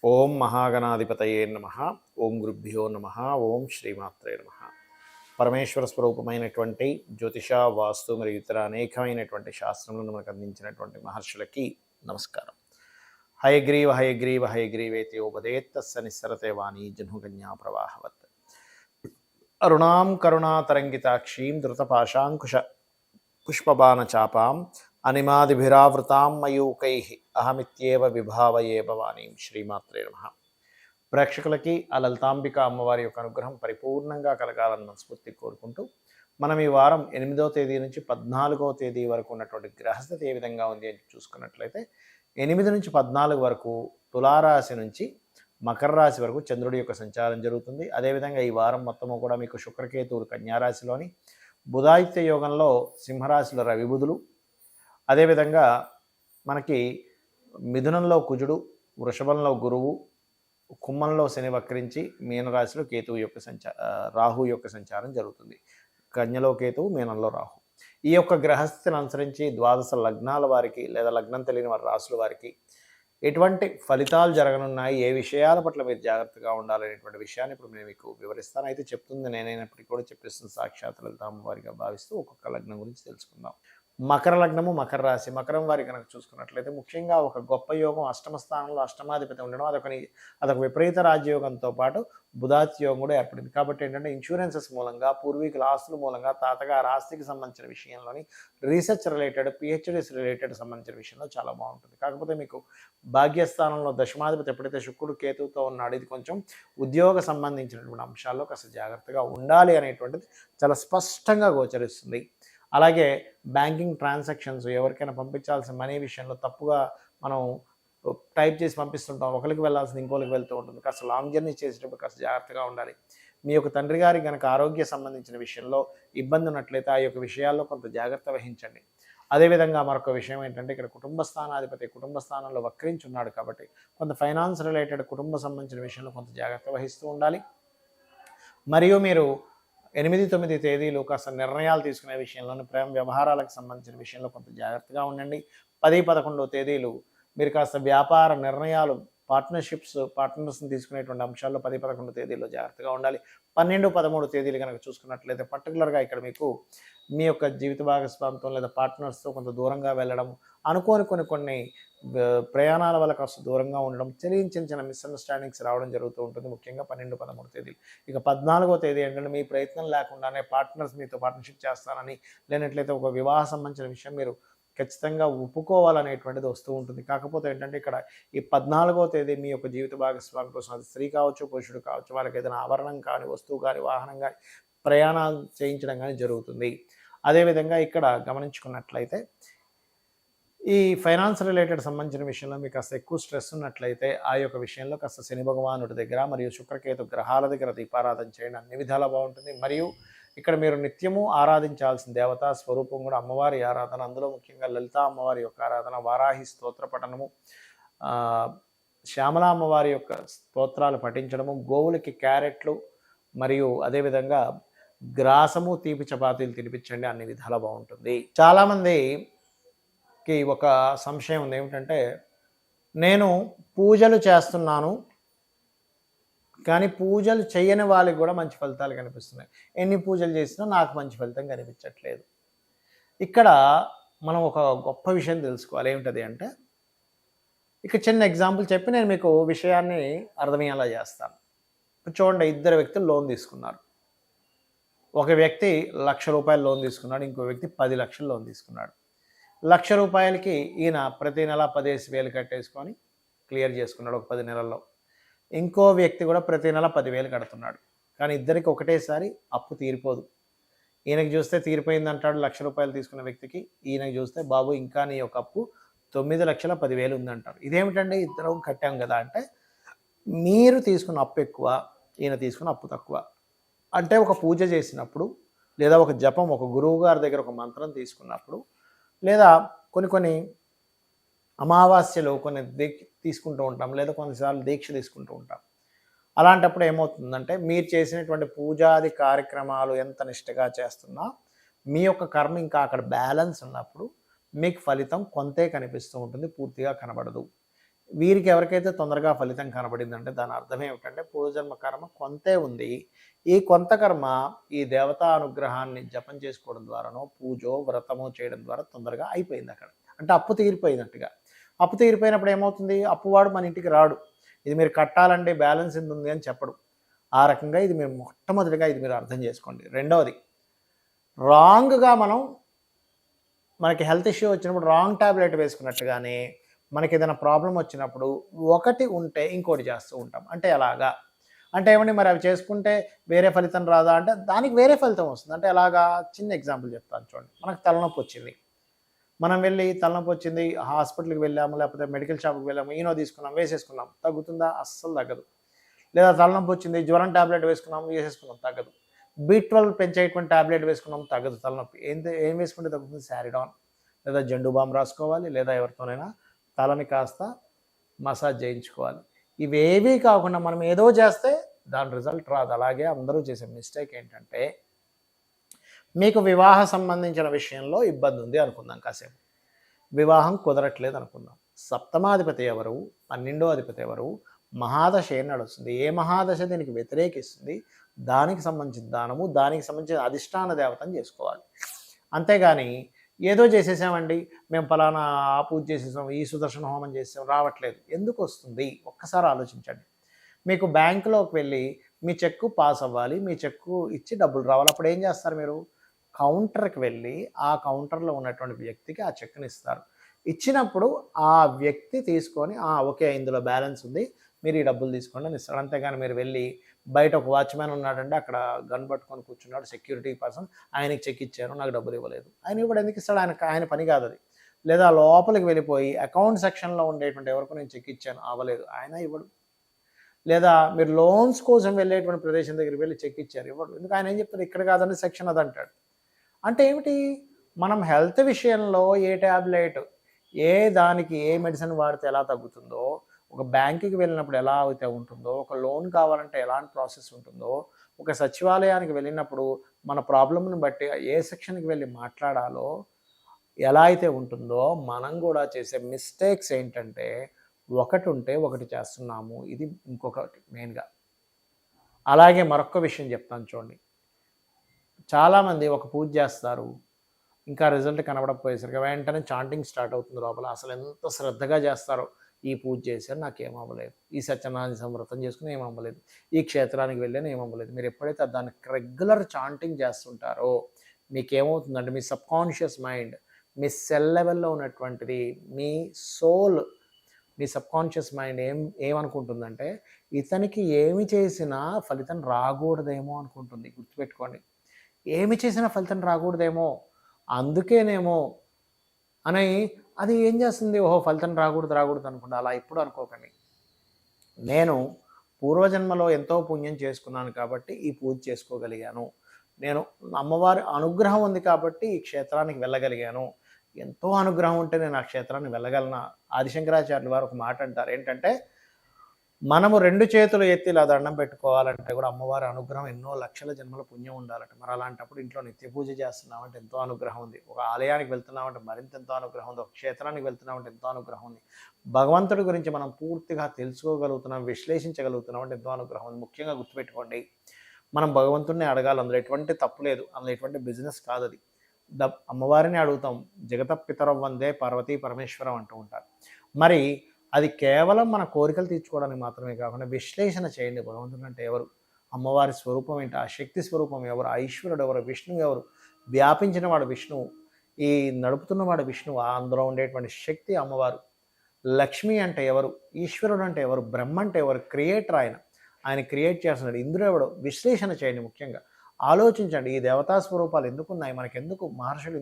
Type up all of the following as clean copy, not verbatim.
ఓం మహాగణాధిపతయే నమ. ఓం గురుభ్యో నమ. ఓం శ్రీమాత్రే నమ. పరమేశ్వర స్వరూపమైనటువంటి జ్యోతిష, వాస్తు మరియు ఇతర అనేకమైనటువంటి శాస్త్రములను మనకు అందించినటువంటి మహర్షులకి నమస్కారం. హయగ్రీవ హయగ్రీవ హయగ్రీవేతి ఉపదేత్తస్స నిస్సరతే వాణి జహ్నుగన్యా ప్రవాహవత్. అరుణాం కరుణాతరంగితాక్షీం ధృతపాశాంకుశ పుష్పబాణచాపాం అనిమాదిభిరావృతాం మయూకైః అహమిత్యేవ విభావయే భవానీం. శ్రీమాత్రే నమః. ప్రేక్షకులకి ఆ లలితాంబిక అమ్మవారి యొక్క అనుగ్రహం పరిపూర్ణంగా కలగాలని మనస్ఫూర్తి కోరుకుంటూ మనం ఈ వారం 8వ తేదీ నుంచి 14వ తేదీ వరకు ఉన్నటువంటి గ్రహస్థితి ఏ విధంగా ఉంది అని చూసుకున్నట్లయితే 8 నుంచి 14 వరకు తులారాశి నుంచి మకర రాశి వరకు చంద్రుడి యొక్క సంచారం జరుగుతుంది. అదేవిధంగా ఈ వారం మొత్తము కూడా మీకు శుక్రకేతువులు కన్యారాశిలోని, బుధాదిత్య యోగంలో సింహరాశిలో రవి బుధులు, అదేవిధంగా మనకి మిథునంలో కుజుడు, వృషభంలో గురువు, కుంభంలో శని వక్రించి మీనరాశిలో కేతువు యొక్క రాహు యొక్క సంచారం జరుగుతుంది. కన్యలో కేతువు, మీనంలో రాహు. ఈ యొక్క గ్రహస్థితిని అనుసరించి ద్వాదశ లగ్నాల వారికి లేదా లగ్నం తెలియని వారి రాశుల వారికి ఎటువంటి ఫలితాలు జరగనున్నాయి, ఏ విషయాల పట్ల మీరు జాగ్రత్తగా ఉండాలనేటువంటి విషయాన్ని ఇప్పుడు నేను మీకు వివరిస్తాను. అయితే చెప్తుంది నేనైనప్పటికీ కూడా చెప్పిస్తున్న సాక్షాత్ లలితామ్మవారిగా భావిస్తూ ఒక్కొక్క లగ్నం గురించి తెలుసుకుందాం. మకర లగ్నము, మకర రాశి. మకరం వారి కనుక చూసుకున్నట్లయితే ముఖ్యంగా ఒక గొప్ప యోగం అష్టమ స్థానంలో అష్టమాధిపతి ఉండడం, అదొక విపరీత రాజ్యయోగంతో పాటు బుధాతి యోగం కూడా ఏర్పడింది. కాబట్టి ఏంటంటే ఇన్సూరెన్సెస్ మూలంగా, పూర్వీకుల ఆస్తుల మూలంగా, తాతగారి ఆస్తికి సంబంధించిన విషయంలోని రీసెర్చ్ రిలేటెడ్, పిహెచ్డీస్ రిలేటెడ్ సంబంధించిన విషయంలో చాలా బాగుంటుంది. కాకపోతే మీకు భాగ్యస్థానంలో దశమాధిపతి ఎప్పుడైతే శుక్రుడు కేతువుతో ఉన్నాడు, ఇది కొంచెం ఉద్యోగ సంబంధించినటువంటి అంశాల్లో కాస్త జాగ్రత్తగా ఉండాలి అనేటువంటిది చాలా స్పష్టంగా గోచరిస్తుంది. అలాగే బ్యాంకింగ్ ట్రాన్సాక్షన్స్, ఎవరికైనా పంపించాల్సిన మనీ విషయంలో తప్పుగా మనం టైప్ చేసి పంపిస్తుంటాం, ఒకరికి వెళ్ళాల్సింది ఇంకోరికి వెళ్తూ ఉంటుంది. కాస్త లాంగ్ జర్నీ చేసేటప్పుడు కాస్త జాగ్రత్తగా ఉండాలి. మీ యొక్క తండ్రి గారి కనుక ఆరోగ్య సంబంధించిన విషయంలో ఇబ్బంది ఉన్నట్లయితే ఆ యొక్క విషయాల్లో కొంత జాగ్రత్త వహించండి. అదేవిధంగా మరొక విషయం ఏంటంటే ఇక్కడ కుటుంబ స్థానాధిపతి కుటుంబ స్థానంలో వక్రించి ఉన్నాడు కాబట్టి కొంత ఫైనాన్స్ రిలేటెడ్ కుటుంబ సంబంధించిన విషయంలో కొంత జాగ్రత్త వహిస్తూ ఉండాలి. మరియు మీరు 8, 9 తేదీలు కాస్త నిర్ణయాలు తీసుకునే విషయంలోని, ప్రేమ వ్యవహారాలకు సంబంధించిన విషయంలో కొంత జాగ్రత్తగా ఉండండి. 10, 11 తేదీలు మీరు కాస్త వ్యాపార నిర్ణయాలు, పార్ట్నర్స్ని తీసుకునేటువంటి అంశాల్లో 10, 11 తేదీల్లో జాగ్రత్తగా ఉండాలి. 12, 13 తేదీలు కనుక చూసుకున్నట్లయితే పర్టికులర్గా ఇక్కడ మీకు మీ యొక్క జీవిత భాగస్వామితో లేదా పార్ట్నర్స్తో కొంత దూరంగా వెళ్ళడం, అనుకోని కొన్ని ప్రయాణాల వల్ల కాస్త దూరంగా ఉండడం, చిన్న మిస్అండర్స్టాండింగ్స్ రావడం జరుగుతూ ఉంటుంది. ముఖ్యంగా 12, 13 తేదీలు. ఇక 14వ తేదీ ఏంటంటే మీ ప్రయత్నం లేకుండానే పార్ట్నర్స్ మీతో పార్ట్నర్షిప్ చేస్తానని, లేనట్లయితే ఒక వివాహ సంబంధించిన విషయం మీరు ఖచ్చితంగా ఒప్పుకోవాలనేటువంటిది వస్తూ ఉంటుంది. కాకపోతే ఏంటంటే ఇక్కడ ఈ 14వ తేదీ మీ యొక్క జీవిత భాగస్వామి కోసం, అది స్త్రీ కావచ్చు, పురుషుడు కావచ్చు, వాళ్ళకి ఏదైనా ఆభరణం కానీ, వస్తువు కానీ, వాహనం కానీ, ప్రయాణాలు చేయించడం కానీ జరుగుతుంది. అదేవిధంగా ఇక్కడ గమనించుకున్నట్లయితే ఈ ఫైనాన్స్ రిలేటెడ్ సంబంధించిన విషయంలో మీకు కాస్త ఎక్కువ స్ట్రెస్ ఉన్నట్లయితే ఆ యొక్క విషయంలో కాస్త శని భగవానుడి దగ్గర మరియు శుక్రకేతు గ్రహాల దగ్గర దీపారాధన చేయండి, అన్ని విధాలా బాగుంటుంది. మరియు ఇక్కడ మీరు నిత్యము ఆరాధించాల్సిన దేవతా స్వరూపం కూడా అమ్మవారి ఆరాధన, అందులో ముఖ్యంగా లలితా అమ్మవారి యొక్క ఆరాధన, వారాహి స్తోత్ర పఠనము, శ్యామలా అమ్మవారి యొక్క స్తోత్రాలు పఠించడము, గోవులకి క్యారెట్లు మరియు అదేవిధంగా గ్రాసము, తీపి చపాతీలు తినిపించండి, అన్ని విధాలా బాగుంటుంది. చాలామందికి ఒక సంశయం ఉంది, ఏమిటంటే నేను పూజలు చేస్తున్నాను కానీ పూజలు చేయని వాళ్ళకి కూడా మంచి ఫలితాలు కనిపిస్తున్నాయి, ఎన్ని పూజలు చేసినా నాకు మంచి ఫలితం కనిపించట్లేదు. ఇక్కడ మనం ఒక గొప్ప విషయం తెలుసుకోవాలి. ఏమిటది అంటే, ఇక చిన్న ఎగ్జాంపుల్ చెప్పి నేను మీకు విషయాన్ని అర్థమయ్యేలా చేస్తాను. చూడండి, 2 వ్యక్తులు లోన్ తీసుకున్నారు. ఒక వ్యక్తి ₹1,00,000 లోన్ తీసుకున్నాడు, ఇంకో వ్యక్తి 10 లక్షలు లోన్ తీసుకున్నాడు. ₹1,00,000కి ఈయన ప్రతి నెల 15,000 కట్టేసుకొని క్లియర్ చేసుకున్నాడు ఒక 10 నెలల్లో. ఇంకో వ్యక్తి కూడా ప్రతి నెల 10,000 కడుతున్నాడు. కానీ ఇద్దరికి ఒకటేసారి అప్పు తీరిపోదు. ఈయనకి చూస్తే తీరిపోయింది అంటాడు ₹1,00,000 తీసుకున్న వ్యక్తికి, ఈయనకి చూస్తే బాబు ఇంకా నీ యొక్క అప్పు 9,10,000 ఉందంటారు. ఇదేమిటండి, ఇద్దరం కట్టాం కదా అంటే, మీరు తీసుకున్న అప్పు ఎక్కువ, ఈయన తీసుకున్న అప్పు తక్కువ. అంటే ఒక పూజ చేసినప్పుడు, లేదా ఒక జపం, ఒక గురువు గారి దగ్గర ఒక మంత్రం తీసుకున్నప్పుడు, లేదా కొన్ని అమావాస్యలో కొన్ని తీసుకుంటూ ఉంటాం, లేదా కొన్నిసార్లు దీక్ష తీసుకుంటూ ఉంటాం. అలాంటప్పుడు ఏమవుతుందంటే, మీరు చేసినటువంటి పూజాది కార్యక్రమాలు ఎంత నిష్టగా చేస్తున్నా మీ యొక్క కర్మ ఇంకా అక్కడ బ్యాలెన్స్ ఉన్నప్పుడు మీకు ఫలితం కొంతే కనిపిస్తూ ఉంటుంది, పూర్తిగా కనబడదు. వీరికి ఎవరికైతే తొందరగా ఫలితం కనబడిందంటే దాని అర్థం ఏమిటంటే పూర్వజన్మ కర్మ కొంతే ఉంది. ఈ కొంత కర్మ ఈ దేవతా అనుగ్రహాన్ని జపం చేసుకోవడం ద్వారానో, పూజో, వ్రతమో చేయడం ద్వారా తొందరగా అయిపోయింది అక్కడ. అంటే అప్పు తీరిపోయినట్టుగా. అప్పు తీరిపోయినప్పుడు ఏమవుతుంది? అప్పువాడు మన ఇంటికి రాడు. ఇది మీరు కట్టాలంటే బ్యాలెన్స్ ఎంత ఉంది అని చెప్పడు. ఆ రకంగా ఇది మీరు మొట్టమొదటిగా ఇది మీరు అర్థం చేసుకోండి. రెండవది, రాంగ్గా మనకి హెల్త్ ఇష్యూ వచ్చినప్పుడు రాంగ్ ట్యాబ్లెట్ వేసుకున్నట్టుగానే మనకి ఏదైనా ప్రాబ్లం వచ్చినప్పుడు ఒకటి ఉంటే ఇంకోటి చేస్తూ ఉంటాం. అంటే ఎలాగా? అంటే ఏమండి మరి అవి చేసుకుంటే వేరే ఫలితం రాదా అంటే దానికి వేరే ఫలితం వస్తుంది. అంటే ఎలాగా? చిన్న ఎగ్జాంపుల్ చెప్తాను చూడండి. మనకు తలనొప్పి వచ్చింది. మనం వెళ్ళి తలనొప్పి వచ్చింది హాస్పిటల్కి వెళ్ళాము, లేకపోతే మెడికల్ షాప్కి వెళ్ళాము, ఈనో తీసుకున్నాం, వేసేసుకున్నాం, తగ్గుతుందా? అస్సలు తగ్గదు. లేదా తలనొప్పి వచ్చింది, జ్వరం ట్యాబ్లెట్ వేసుకున్నాం, వేసేసుకున్నాం, తగ్గదు. B12 పెంచేటువంటి ట్యాబ్లెట్ వేసుకున్నాం, తగ్గదు తలనొప్పి. ఏం వేసుకుంటే తగ్గుతుంది? శారిడాన్ లేదా జండు బామ్ రాసుకోవాలి, లేదా ఎవరితోనైనా తలని కాస్త మసాజ్ చేయించుకోవాలి. ఇవేవీ కాకుండా మనం ఏదో చేస్తే దాని రిజల్ట్ రాదు. అలాగే అందరూ చేసే మిస్టేక్ ఏంటంటే, మీకు వివాహ సంబంధించిన విషయంలో ఇబ్బంది ఉంది అనుకుందాం, కాసేపు వివాహం కుదరట్లేదు అనుకుందాం. సప్తమాధిపతి ఎవరు, 12వ అధిపతి ఎవరు, మహాదశ ఏం నడుస్తుంది, ఏ మహాదశ దీనికి వ్యతిరేకిస్తుంది, దానికి సంబంధించిన దానము, దానికి సంబంధించిన అధిష్టాన దేవతను చేసుకోవాలి. అంతేగాని ఏదో చేసేసామండి, మేము ఫలానా ఆ పూజ చేసేసాం, ఈ సుదర్శన హోమం చేసాం, రావట్లేదు. ఎందుకు వస్తుంది? ఒక్కసారి ఆలోచించండి. మీకు బ్యాంకులోకి వెళ్ళి మీ చెక్కు పాస్ అవ్వాలి, మీ చెక్కు ఇచ్చి డబ్బులు రావాలి. అప్పుడు ఏం చేస్తారు? మీరు కౌంటర్కి వెళ్ళి ఆ కౌంటర్లో ఉన్నటువంటి వ్యక్తికి ఆ చెక్ని ఇస్తారు. ఇచ్చినప్పుడు ఆ వ్యక్తి తీసుకొని ఓకే ఇందులో బ్యాలెన్స్ ఉంది, మీరు ఈ డబ్బులు తీసుకోండి అని ఇస్తారు. అంతేగాని మీరు వెళ్ళి బయట ఒక వాచ్మ్యాన్ ఉన్నాడంటే అక్కడ గన్ పట్టుకొని కూర్చున్నాడు, సెక్యూరిటీ పర్సన్, ఆయనకి చెక్ ఇచ్చాను, నాకు డబ్బులు ఇవ్వలేదు. ఆయన ఇప్పుడు ఎందుకు ఇస్తాడు? ఆయన పని కాదు అది. లేదా లోపలికి వెళ్ళిపోయి అకౌంట్ సెక్షన్లో ఉండేటువంటి ఎవరికి నేను చెక్ ఇచ్చాను, అవ్వలేదు, ఆయన ఇవ్వడు. లేదా మీరు లోన్స్ కోసం వెళ్ళేటువంటి ప్రదేశం దగ్గరికి వెళ్ళి చెక్ ఇచ్చారు, ఇవ్వడు. ఎందుకు? ఆయన ఏం చెప్తాడు? ఇక్కడ కాదండి సెక్షన్ అది అంటాడు. అంటే ఏమిటి? మనం హెల్త్ విషయంలో ఏ ట్యాబ్లెట్, ఏ దానికి ఏ మెడిసిన్ వాడితే ఎలా తగ్గుతుందో, ఒక బ్యాంకుకి వెళ్ళినప్పుడు ఎలా అయితే ఉంటుందో, ఒక లోన్ కావాలంటే ఎలాంటి ప్రాసెస్ ఉంటుందో, ఒక సచివాలయానికి వెళ్ళినప్పుడు మన ప్రాబ్లమ్ని బట్టి ఏ సెక్షన్కి వెళ్ళి మాట్లాడాలో ఎలా అయితే ఉంటుందో, మనం కూడా చేసే మిస్టేక్స్ ఏంటంటే ఒకటి ఉంటే ఒకటి చేస్తున్నాము. ఇది ఇంకొకటి మెయిన్గా. అలాగే మరొక విషయం చెప్తాను చూడండి. చాలామంది ఒక పూజ చేస్తారు, ఇంకా రిజల్ట్ కనబడకపోయేసరికి వెంటనే చాంటింగ్ స్టార్ట్ అవుతుంది లోపల. అసలు ఎంత శ్రద్ధగా చేస్తారో, ఈ పూజ చేశాను నాకేం అవ్వలేదు, ఈ సత్యనారాయణ సంవ్రతం చేసుకుని ఏం అవ్వలేదు, ఈ క్షేత్రానికి వెళ్ళాను ఏం అవ్వలేదు. మీరు ఎప్పుడైతే దానికి రెగ్యులర్ చాంటింగ్ చేస్తుంటారో మీకేమవుతుందంటే మీ సబ్కాన్షియస్ మైండ్, మీ సెల్ లెవెల్లో ఉన్నటువంటిది, మీ సోల్, మీ సబ్కాన్షియస్ మైండ్ ఏమనుకుంటుందంటే ఇతనికి ఏమి చేసినా ఫలితం రాకూడదేమో అనుకుంటుంది. గుర్తుపెట్టుకోండి, ఏమి చేసినా ఫలితం రాకూడదేమో, అందుకేనేమో అని అది ఏం చేస్తుంది? ఓహో ఫలితం రాకూడదు అనుకుంటా. అలా ఎప్పుడు అనుకోకండి. నేను పూర్వజన్మలో ఎంతో పుణ్యం చేసుకున్నాను కాబట్టి ఈ పూజ చేసుకోగలిగాను, నేను అమ్మవారి అనుగ్రహం ఉంది కాబట్టి ఈ క్షేత్రానికి వెళ్ళగలిగాను, ఎంతో అనుగ్రహం ఉంటే నేను ఆ క్షేత్రానికి వెళ్ళగలనా? ఆదిశంకరాచార్యులు వారు ఒక మాట అంటారు, ఏంటంటే మనము 2 చేతులు ఎత్తి ఇలా దండం పెట్టుకోవాలంటే కూడా అమ్మవారి అనుగ్రహం ఎన్నో లక్షల జన్మల పుణ్యం ఉండాలట. మరి అలాంటప్పుడు ఇంట్లో నిత్య పూజ చేస్తున్నామంటే ఎంతో అనుగ్రహం ఉంది, ఒక ఆలయానికి వెళ్తున్నామంటే మరింత ఎంతో అనుగ్రహం ఉంది, ఒక క్షేత్రానికి వెళ్తున్నామంటే ఎంతో అనుగ్రహం ఉంది, భగవంతుడి గురించి మనం పూర్తిగా తెలుసుకోగలుగుతున్నాం, విశ్లేషించగలుగుతున్నాం అంటే ఎంతో అనుగ్రహం ఉంది. ముఖ్యంగా గుర్తుపెట్టుకోండి, మనం భగవంతుడిని అడగాలి, అందులో ఎటువంటి తప్పు లేదు, అందులో ఎటువంటి బిజినెస్ కాదు అది. అమ్మవారిని అడుగుతాం, జగత పితరం వందే పార్వతీ పరమేశ్వరం అంటూ ఉంటారు. మరి అది కేవలం మన కోరికలు తీర్చుకోవడానికి మాత్రమే కాకుండా విశ్లేషణ చేయండి. భగవంతుడు అంటే ఎవరు, అమ్మవారి స్వరూపం ఏంటి, ఆ శక్తి స్వరూపం ఎవరు, ఆ ఈశ్వరుడు ఎవరు, విష్ణువు ఎవరు, వ్యాపించిన వాడు విష్ణువు, ఈ నడుపుతున్నవాడు విష్ణువు, అందులో ఉండేటువంటి శక్తి అమ్మవారు. లక్ష్మి అంటే ఎవరు, ఈశ్వరుడు అంటే ఎవరు, బ్రహ్మ అంటే ఎవరు, క్రియేటర్ ఆయన క్రియేట్ చేస్తున్నాడు. ఇంద్రుడు ఎవడు, విశ్లేషణ చేయండి. ముఖ్యంగా ఆలోచించండి, ఈ దేవతా స్వరూపాలు ఎందుకున్నాయి, మనకెందుకు మహర్షులు,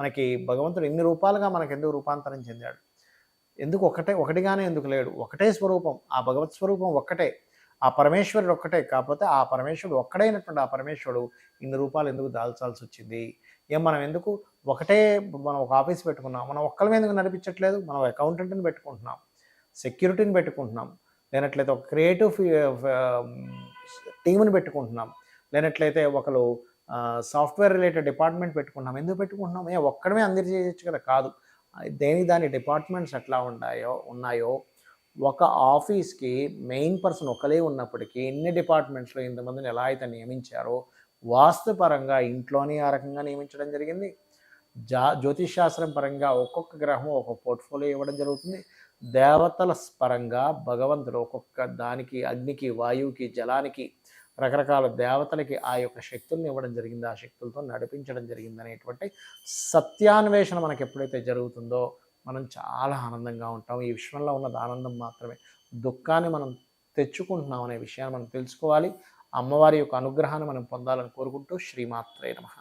మనకి భగవంతుడు ఇన్ని రూపాలుగా మనకెందుకు రూపాంతరం చెందాడు, ఎందుకు ఒకటిగానే ఎందుకు లేడు? ఒకటే స్వరూపం, ఆ భగవత్ స్వరూపం ఒక్కటే, ఆ పరమేశ్వరుడు ఒక్కటే. కాకపోతే ఆ పరమేశ్వరుడు ఒక్కడైనటువంటి ఆ పరమేశ్వరుడు ఇన్ని రూపాలు ఎందుకు దాల్చాల్సి వచ్చింది? మనం ఎందుకు మనం ఒక ఆఫీస్ పెట్టుకున్నాం, మనం ఒక్కళ్ళమే ఎందుకు నడిపించట్లేదు? మనం అకౌంటెంట్ని పెట్టుకుంటున్నాం, సెక్యూరిటీని పెట్టుకుంటున్నాం, లేనట్లయితే ఒక క్రియేటివ్ టీంని పెట్టుకుంటున్నాం, లేనట్లయితే ఒకరు సాఫ్ట్వేర్ రిలేటెడ్ డిపార్ట్మెంట్ పెట్టుకుంటున్నాం. ఎందుకు పెట్టుకుంటున్నాం? ఒక్కడమే అందరి చేయొచ్చు కదా? కాదు, దాని డిపార్ట్మెంట్స్ ఎట్లా ఉన్నాయో ఒక ఆఫీస్‌కి మెయిన్ పర్సన్ ఒకలే ఉన్నప్పటికీ ఎన్ని డిపార్ట్మెంట్స్‌లో ఇంతమందిని ఎలా అయితే నియమించారో, వాస్తుపరంగా ఇంట్లోని ఆ రకంగా నియమించడం జరిగింది. జ్యోతిష్ శాస్త్రం పరంగా ఒక్కొక్క గ్రహం ఒక్కొక్క పోర్ట్‌ఫోలియో ఇవ్వడం జరుగుతుంది. దేవతల పరంగా భగవంతుడు ఒక్కొక్క దానికి అగ్నికి, వాయువుకి, జలానికి రకరకాల దేవతలకి ఆ యొక్క శక్తుల్ని ఇవ్వడం జరిగింది. ఆ శక్తులతో నడిపించడం జరిగిందనేటువంటి సత్యాన్వేషణ మనకెప్పుడైతే జరుగుతుందో మనం చాలా ఆనందంగా ఉంటాం. ఈ విశ్వంలో ఉన్నది ఆనందం మాత్రమే. దుఃఖాన్ని మనం తెచ్చుకుంటున్నాం అనే విషయాన్ని మనం తెలుసుకోవాలి. అమ్మవారి యొక్క అనుగ్రహాన్ని మనం పొందాలని కోరుకుంటూ శ్రీమాత్రే నమః.